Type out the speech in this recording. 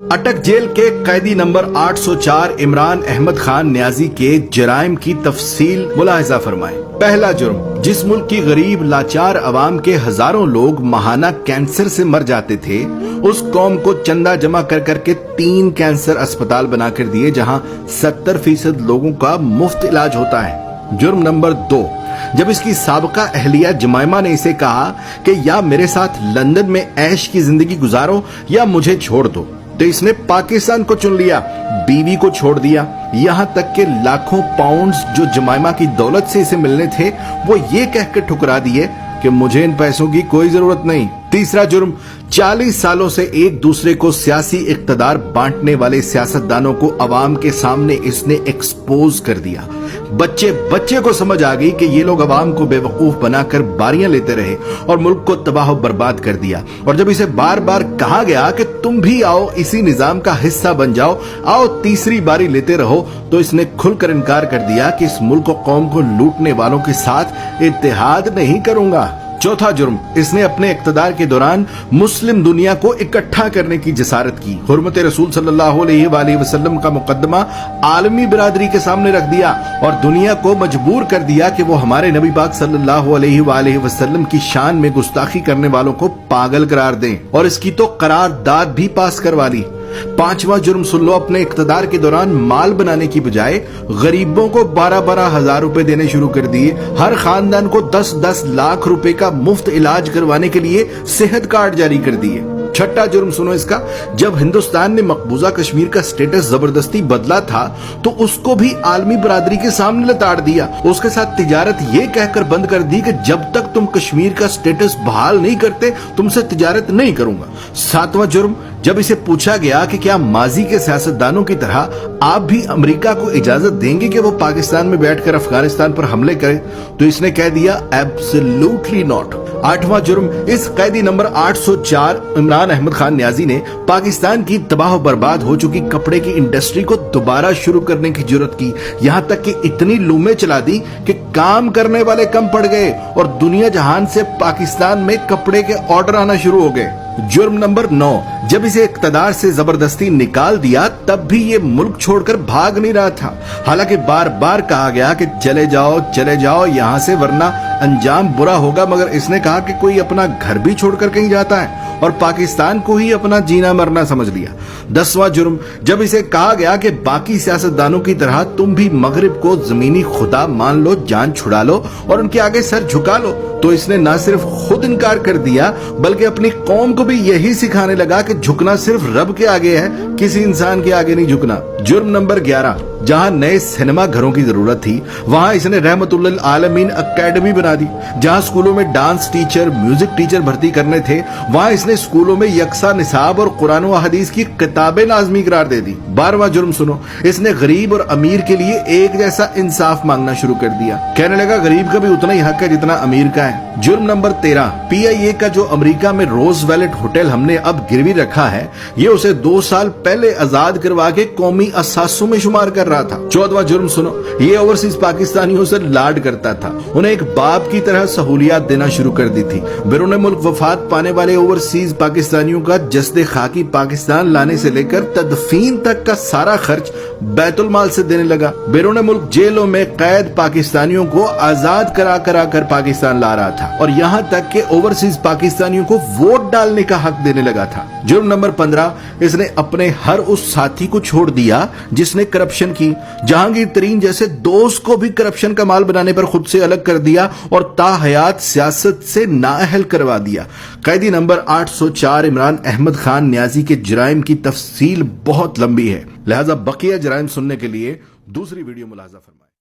اٹک jail کے قیدی number 804 Imran Ahmad Khan نیازی کے جرائم کی تفصیل ملاحظہ فرمائیں۔ پہلا جرم، جس ملک کی غریب لاچار عوام کے ہزاروں لوگ ماہانہ کینسر سے مر جاتے تھے، اس قوم کو چندہ جمع کر کے 3 کینسر اسپتال بنا کر دیے جہاں 70% لوگوں کا مفت علاج ہوتا ہے۔ جرم نمبر 2، جب اس کی سابقہ اہلیہ جمائمہ نے اسے کہا کہ یا میرے ساتھ لندن میں عیش کی زندگی گزارو یا مجھے چھوڑ دو، تو اس نے پاکستان کو چن لیا، بیوی کو چھوڑ دیا، یہاں تک کہ لاکھوں پاؤنڈز جو جمائمہ کی دولت سے اسے ملنے تھے وہ یہ کہہ کے ٹھکرا دیے کہ مجھے ان پیسوں کی کوئی ضرورت نہیں۔ تیسرا جرم، 40 سالوں سے ایک دوسرے کو سیاسی اقتدار بانٹنے والے سیاستدانوں کو عوام کے سامنے اس نے ایکسپوز کر دیا۔ بچے کو سمجھ آ گئی کہ یہ لوگ عوام کو بے وقوف بنا کر باریاں لیتے رہے اور ملک کو تباہ و برباد کر دیا، اور جب اسے بار بار کہا گیا کہ تم بھی آؤ اسی نظام کا حصہ بن جاؤ، آؤ تیسری باری لیتے رہو، تو اس نے کھل کر انکار کر دیا کہ اس ملک و قوم کو لوٹنے والوں کے ساتھ اتحاد نہیں کروں گا۔ چوتھا جرم، اس نے اپنے اقتدار کے دوران مسلم دنیا کو اکٹھا کرنے کی جسارت کی، حرمت رسول صلی اللہ علیہ وآلہ وسلم کا مقدمہ عالمی برادری کے سامنے رکھ دیا اور دنیا کو مجبور کر دیا کہ وہ ہمارے نبی پاک صلی اللہ علیہ وآلہ وسلم کی شان میں گستاخی کرنے والوں کو پاگل قرار دیں، اور اس کی تو قرارداد بھی پاس کروا لی۔ پانچواں جرم سن لو، اپنے اقتدار کے دوران مال بنانے کی بجائے غریبوں کو 12 ہزار روپے دینے شروع کر دیے، ہر خاندان کو 10 لاکھ روپے کا مفت علاج کروانے کے لیے صحت کارڈ جاری کر دیے۔ چھٹا جرم سنو اس کا، جب ہندوستان نے مقبوضہ کشمیر کا سٹیٹس زبردستی بدلا تھا تو اس کو بھی عالمی برادری کے سامنے لتاڑ دیا، اس کے ساتھ تجارت یہ کہہ کر بند کر دی کہ جب تک تم کشمیر کا سٹیٹس بحال نہیں کرتے تم سے تجارت نہیں کروں گا۔ ساتواں جرم، جب اسے پوچھا گیا کہ کیا ماضی کے سیاستدانوں کی طرح آپ بھی امریکہ کو اجازت دیں گے کہ وہ پاکستان میں بیٹھ کر افغانستان پر حملے کرے، تو اس نے کہہ دیا ایبسلیوٹلی ناٹ۔ آٹھواں جرم، اس قیدی نمبر 804 عمران احمد خان نیازی نے پاکستان کی تباہ و برباد ہو چکی کپڑے کی انڈسٹری کو دوبارہ شروع کرنے کی جرت کی، یہاں تک کہ اتنی لومیں چلا دی کہ کام کرنے والے کم پڑ گئے اور دنیا جہان سے پاکستان میں کپڑے کے آرڈر آنا شروع ہو گئے۔ جرم نمبر 9، جب اسے اقتدار سے زبردستی نکال دیا تب بھی یہ ملک چھوڑ کر بھاگ نہیں رہا تھا، حالانکہ بار بار کہا گیا کہ چلے جاؤ یہاں سے ورنہ انجام برا ہوگا، مگر اس نے کہا کہ کوئی اپنا گھر بھی چھوڑ کر کہیں جاتا ہے اور پاکستان کو ہی اپنا جینا مرنا سمجھ لیا۔ 10واں جرم، جب اسے کہا گیا کہ باقی سیاستدانوں کی طرح تم بھی مغرب کو زمینی خدا مان لو، جان چھڑا لو اور ان کے آگے سر جھکا لو، تو اس نے نہ صرف خود انکار کر دیا بلکہ اپنی قوم کو بھی یہی سکھانے لگا کہ جھکنا صرف رب کے آگے ہے، کسی انسان کے آگے نہیں جھکنا۔ جرم نمبر 11، جہاں نئے سینما گھروں کی ضرورت تھی وہاں اس نے رحمت للعالمین اکیڈمی بنا دی، جہاں اسکولوں میں ڈانس ٹیچر، میوزک ٹیچر بھرتی کرنے تھے وہاں اس نے اسکولوں میں یکساں نصاب اور قرآن و حدیث کی کتابیں لازمی قرار دے دی۔ 12واں جرم سنو، اس نے غریب اور امیر کے لیے ایک جیسا انصاف مانگنا شروع کر دیا، کہنے لگا غریب کا بھی اتنا ہی حق ہے جتنا امیر کا ہے۔ جرم نمبر 13، PIA کا جو امریکہ میں روز ویلٹ ہوٹل ہم نے اب گروی رکھا ہے، یہ اسے 2 سال پہلے آزاد کروا کے قومی اثاثوں میں شمار کر رہا تھا۔ 14واں جرم سنو، یہ اوورسیز پاکستانیوں سے لاڈ کرتا تھا، انہیں ایک باپ کی طرح سہولیات دینا شروع کر دی تھی۔ بیرون ملک وفات پانے والے اوورسیز پاکستانیوں کا جسد خاکی پاکستان لانے سے لے کر تدفین تک کا سارا خرچ بیت المال سے دینے لگا۔ بیرون ملک جیلوں میں قید پاکستانیوں کو آزاد کرا کر پاکستان لا رہا تھا، اور یہاں تک کہ اوورسیز پاکستانیوں کو ووٹ ڈالنے کا حق دینے لگا تھا۔ جرم نمبر 15، اس نے اپنے ہر اس ساتھی کو چھوڑ دیا جس نے کرپشن کی، جہانگیر ترین جیسے دوست کو بھی کرپشن کا مال بنانے پر خود سے الگ کر دیا اور تاحیات سیاست سے نااہل کروا دیا۔ قیدی نمبر 804 عمران احمد خان نیازی کے جرائم کی تفصیل بہت لمبی ہے، لہذا بقیہ جرائم سننے کے لیے دوسری ویڈیو ملاحظہ فرمائیں۔